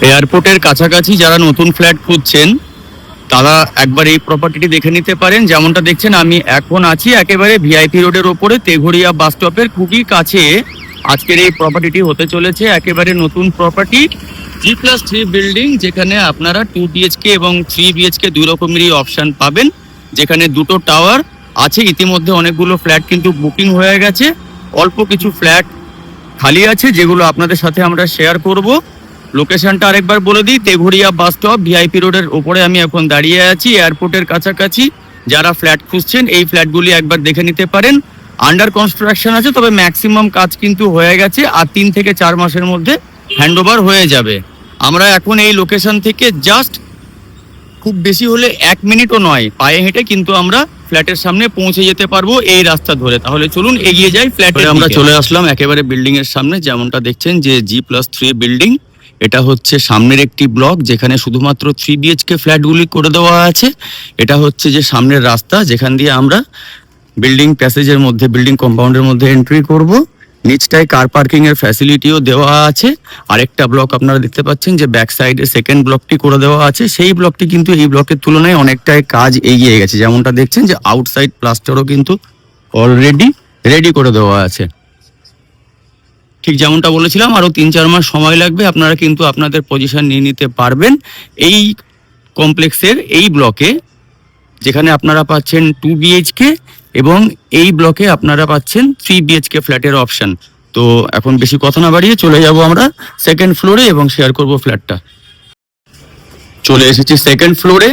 এয়ারপোর্টের কাছাকাছি যারা নতুন ফ্ল্যাট খুঁজছেন তারা একবার এই প্রপার্টিটি দেখে নিতে পারেন। যেমনটা দেখছেন আমি এখন আছি একেবারে ভিআইপি রোডের ওপরে তেঘরিয়া বাস স্টপের খুবই কাছে আজকের এই প্রপার্টিটি হতে চলেছে। একেবারে নতুন প্রপার্টি, G+3 বিল্ডিং, যেখানে আপনারা 2 BHK এবং 3 BHK দুই রকমেরই অপশন পাবেন, যেখানে দুটো টাওয়ার আছে। ইতিমধ্যে অনেকগুলো ফ্ল্যাট কিন্তু বুকিং হয়ে গেছে, অল্প কিছু ফ্ল্যাট খালি আছে যেগুলো আপনাদের সাথে আমরা শেয়ার করব। লোকেশনটা আরেকবার বলে দিই, তেঘরিয়া বাস স্টপ ভিআইপি রোডের উপরে আমি এখন দাঁড়িয়ে আছি, এয়ারপোর্টের কাছাকাছি। যারা ফ্ল্যাট খুঁজছেন এই ফ্ল্যাটগুলি একবার দেখে নিতে পারেন। আন্ডার কনস্ট্রাকশন আছে, তবে ম্যাক্সিমাম কাজ কিন্তু হয়ে গেছে, আর 3 থেকে 4 মাসের মধ্যে হ্যান্ডওভার হয়ে যাবে। আমরা এখন এই লোকেশন থেকে জাস্ট খুব বেশি হলে 1 মিনিটও নয়, পায়ে হেঁটে কিন্তু আমরা ফ্ল্যাটের সামনে পৌঁছে যেতে পারবো এই রাস্তা ধরে। তাহলে চলুন এগিয়ে যাই ফ্ল্যাটে। আমরা চলে আসলাম একেবারে বিল্ডিং এর সামনে। যেমনটা দেখছেন যে G+3 বিল্ডিং, এটা হচ্ছে সামনের একটি ব্লক যেখানে শুধুমাত্র 3 BHK ফ্ল্যাটগুলি করে দেওয়া আছে। এটা হচ্ছে যে সামনের রাস্তা যেখান দিয়ে আমরা বিল্ডিং প্যাসেজের মধ্যে, বিল্ডিং কম্পাউন্ডের মধ্যে এন্ট্রি করব। নিচটায় কার পার্কিং এর ফ্যাসিলিটিও দেওয়া আছে। আরেকটা ব্লক আপনারা দেখতে পাচ্ছেন যে ব্যাক সাইডে সেকেন্ড ব্লকটি করে দেওয়া আছে। সেই ব্লকটি কিন্তু এই ব্লকের তুলনায় অনেকটাই কাজ এগিয়ে গেছে। যেমনটা দেখছেন যে আউটসাইড প্লাস্টারও কিন্তু অলরেডি রেডি করে দেওয়া আছে। ঠিক যেমনটা বলেছিলাম, আরো 3-4 মাস সময় লাগবে, আপনারা কিন্তু আপনাদের পজিশন নিয়ে নিতে পারবেন এই কমপ্লেক্সের এই ব্লকে, যেখানে আপনারা পাচ্ছেন 2 BHK এবং এই ব্লকে আপনারা পাচ্ছেন 3 BHK ফ্ল্যাটের অপশন। তো এখন বেশি কথা না বাড়িয়ে চলে যাব আমরা সেকেন্ড ফ্লোরে এবং শেয়ার করব ফ্ল্যাটটা। চলে এসেছি সেকেন্ড ফ্লোরে।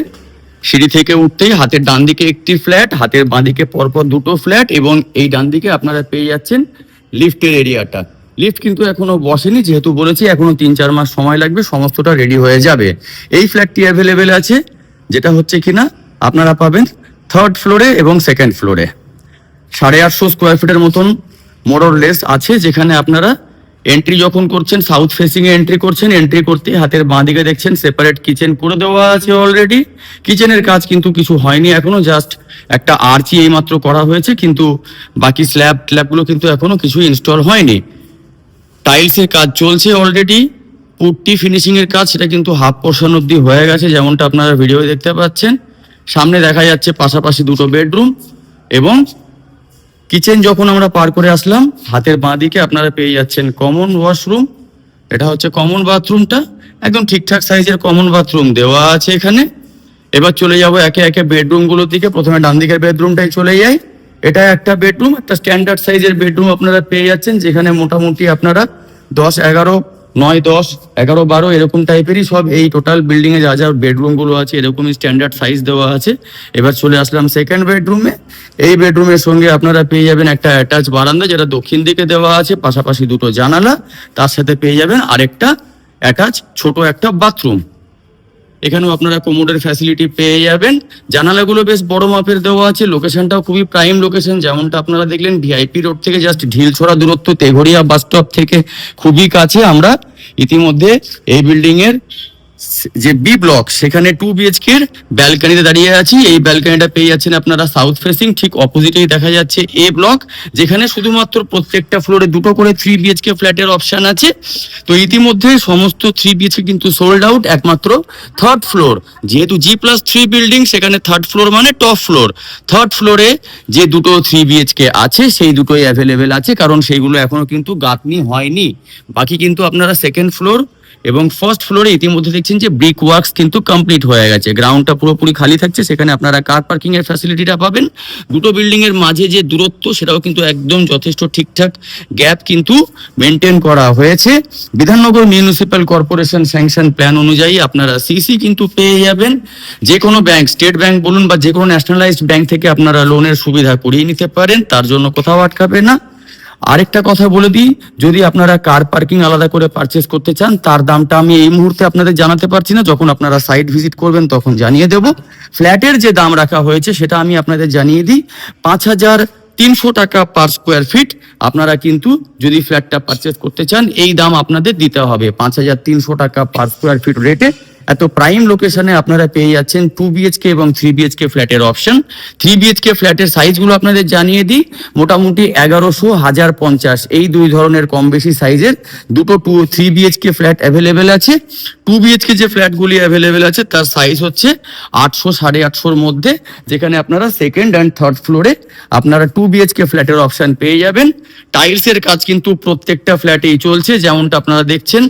সিঁড়ি থেকে উঠতেই হাতের ডান দিকে একটি ফ্ল্যাট, হাতের বাঁ দিকে পরপর দুটো ফ্ল্যাট, এবং এই ডান দিকে আপনারা পেয়ে যাচ্ছেন লিফটের এরিয়াটা। লিফট কিন্তু এখনো বসেনি, যেহেতু বলেছি এখনো 3-4 মাস সময় লাগবে, সমস্তটা রেডি হয়ে যাবে। এই ফ্ল্যাটটি অ্যাভেলেবেল আছে, যেটা হচ্ছে কিনা আপনারা পাবেন 3rd ফ্লোরে এবং সেকেন্ড ফ্লোরে। 850 স্কোয়ার ফিটের মতন মোরলেস আছে, যেখানে আপনারা এন্ট্রি যখন করছেন সাউথ ফেসিং এ এন্ট্রি করছেন। এন্ট্রি করতে হাতের বাঁ দিকে দেখছেন সেপারেট কিচেন করে দেওয়া আছে অলরেডি। কিচেনের কাজ কিন্তু কিছু হয়নি এখনো, জাস্ট একটা আর্চি এইমাত্র করা হয়েছে, কিন্তু বাকি স্ল্যাবগুলো কিন্তু এখনো কিছু ইনস্টল হয়নি। টাইলসের কাজ চলছে অলরেডি। পুট্টি ফিনিশিং এর কাজ সেটা কিন্তু হাফ পোর্শন অব্দি হয়ে গেছে, যেমনটা আপনারা ভিডিও দেখতে পাচ্ছেন। সামনে দেখা যাচ্ছে পাশাপাশি দুটো বেডরুম, এবং কিচেন যখন আমরা পার করে আসলাম হাতের বাঁ দিকে আপনারা পেয়ে যাচ্ছেন কমন ওয়াশরুম। এটা হচ্ছে কমন বাথরুমটা, একদম ঠিকঠাক সাইজের কমন বাথরুম দেওয়া আছে এখানে। এবার চলে যাব একে একে বেডরুমগুলোর দিকে। প্রথমে ডান দিকের বেডরুমটাই চলে যাই। এটা একটা বেডরুম, একটা স্ট্যান্ডার্ড সাইজের বেডরুম আপনারা পেয়ে যাচ্ছেন, যেখানে মোটামুটি আপনারা 10, 11, 9, 10, 11, 12 এরকম টাইপেরই সব এই টোটাল বিল্ডিং এ যা যা বেডরুম গুলো আছে এরকমই স্ট্যান্ডার্ড সাইজ দেওয়া আছে। এবার চলে আসলাম সেকেন্ড বেডরুমে। এই বেডরুমের সঙ্গে আপনারা পেয়ে যাবেন একটা অ্যাটাচ বারান্দা, যেটা দক্ষিণ দিকে দেওয়া আছে, পাশাপাশি দুটো জানালা, তার সাথে পেয়ে যাবেন আরেকটা অ্যাটাচ ছোট একটা বাথরুম। এখানেও আপনারা কোমোডের ফ্যাসিলিটি পেয়ে যাবেন। জানালাগুলো বেশ বড় মাপের দেওয়া আছে। লোকেশনটাও খুবই প্রাইম লোকেশন, যেমনটা আপনারা দেখলেন ভিআইপি রোড থেকে জাস্ট ঢিলছড়া দূরত্ব, তেঘরিয়া বাস স্টপ থেকে খুবই কাছে। আমরা ইতিমধ্যে এই বিল্ডিং এর যে বি ব্লক সেখানে 2 BHK এর ব্যালকনিতে দাঁড়িয়ে আছি। এই ব্যালকনিটা পেয়ে যাচ্ছেন আপনারা সাউথ ফেসিং। ঠিক অপোজিটেই দেখা যাচ্ছে এ ব্লক, যেখানে শুধুমাত্র প্রত্যেকটা ফ্লোরে দুটো করে 3 BHK ফ্ল্যাটের অপশন আছে। তো ইতিমধ্যে সমস্ত 3 BHK কিন্তু সোল্ড আউট, একমাত্র 3rd ফ্লোর, যেহেতু G+3 বিল্ডিং সেখানে 3rd ফ্লোর মানে টপ ফ্লোর। 3rd ফ্লোরে যে দুটো 3 BHK আছে সেই দুটোই অ্যাভেলেবেল আছে, কারণ সেইগুলো এখনো কিন্তু গাঁথনি হয়নি। বাকি কিন্তু আপনারা সেকেন্ড ফ্লোর এবং ফার্স্ট ফ্লোরে ইতিমধ্যে দেখছেন যে ব্রিক ওয়ার্কস কিন্তু কমপ্লিট হয়ে গেছে। গ্রাউন্ডটা পুরোপুরি খালি থাকছে, সেখানে আপনারা কার পার্কিং এর ফ্যাসিলিটিটা পাবেন। দুটো বিল্ডিং এর মাঝে যে দূরত্ব সেটাও কিন্তু একদম যথেষ্ট ঠিকঠাক গ্যাপ কিন্তু মেনটেন করা হয়েছে। Bidhannagar municipal corporation sanction plan অনুযায়ী আপনারা সিসি কিন্তু পেয়ে যাবেন। যে কোনো ব্যাংক, স্টেট ব্যাংক বলুন বা যে কোনো ন্যাশনালাইজড ব্যাংক থেকে আপনারা লোনের সুবিধা করিয়ে নিতে পারেন, তার জন্য কোথাও আটকাবে না। আরেকটা কথা বলে দিই, যদি আপনারা কার পার্কিং আলাদা করে পারচেস করতে চান তার দামটা আমি এই মুহূর্তে আপনাদের জানাতে পারছি না, যখন আপনারা সাইট ভিজিট করবেন তখন জানিয়ে দেব। ফ্ল্যাটের যে দাম রাখা হয়েছে সেটা আমি আপনাদের জানিয়ে দিই, 5,300 টাকা পার স্কোয়ার ফিট। আপনারা কিন্তু যদি ফ্ল্যাটটা পারচেস করতে চান এই দাম আপনাদের দিতে হবে। 5,300 টাকা পার স্কোয়ার ফিট রেটে এত প্রাইম লোকেশনে আপনারা পেয়ে যাচ্ছেন 2 বিএইচকে এবং 3 বিএইচকে ফ্ল্যাটের অপশন। 3 বিএইচকে ফ্ল্যাটের সাইজগুলো আপনাদের জানিয়ে দিই, মোটামুটি 1100, 1050 এই দুই ধরনের কম বেশি সাইজের দুটো 3 বিএইচকে ফ্ল্যাট অ্যাভেলেবেল আছে। 2 বিএইচকে যে ফ্ল্যাটগুলি অ্যাভেলেবেল আছে তার সাইজ হচ্ছে 800, 850-এর মধ্যে, যেখানে আপনারা সেকেন্ড অ্যান্ড থার্ড ফ্লোরে আপনারা 2 বিএইচকে ফ্ল্যাটের অপশন পেয়ে যাবেন। টাইলসের কাজ কিন্তু প্রত্যেকটা ফ্ল্যাটেই চলছে, যেমনটা আপনারা দেখছেন।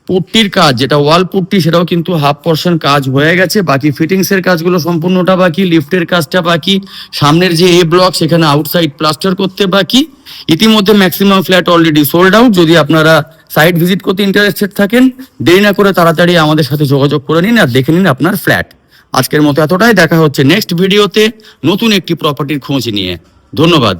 পুট্টির কাজ, যেটা ওয়াল পুট্টি, সেটাও কিন্তু হাফ পোর্শন কাজ হয়ে গেছে, বাকি ফিটিংস এর কাজগুলো সম্পূর্ণটা বাকি, লিফটের কাজটা বাকি, সামনের যে এ ব্লক সেখানে আউটসাইড প্লাস্টার করতে বাকি। ইতিমধ্যে maximum flat already sold out. যদি আপনারা সাইট ভিজিট করতে ইন্টারেস্টেড থাকেন, দেরি না করে তাড়াতাড়ি আমাদের সাথে যোগাযোগ করে নিন আর দেখে নিন আপনার ফ্ল্যাট। আজকের মতো এতটাই, দেখা হচ্ছে নেক্সট ভিডিওতে নতুন একটি প্রপার্টির খোঁজ নিয়ে। ধন্যবাদ।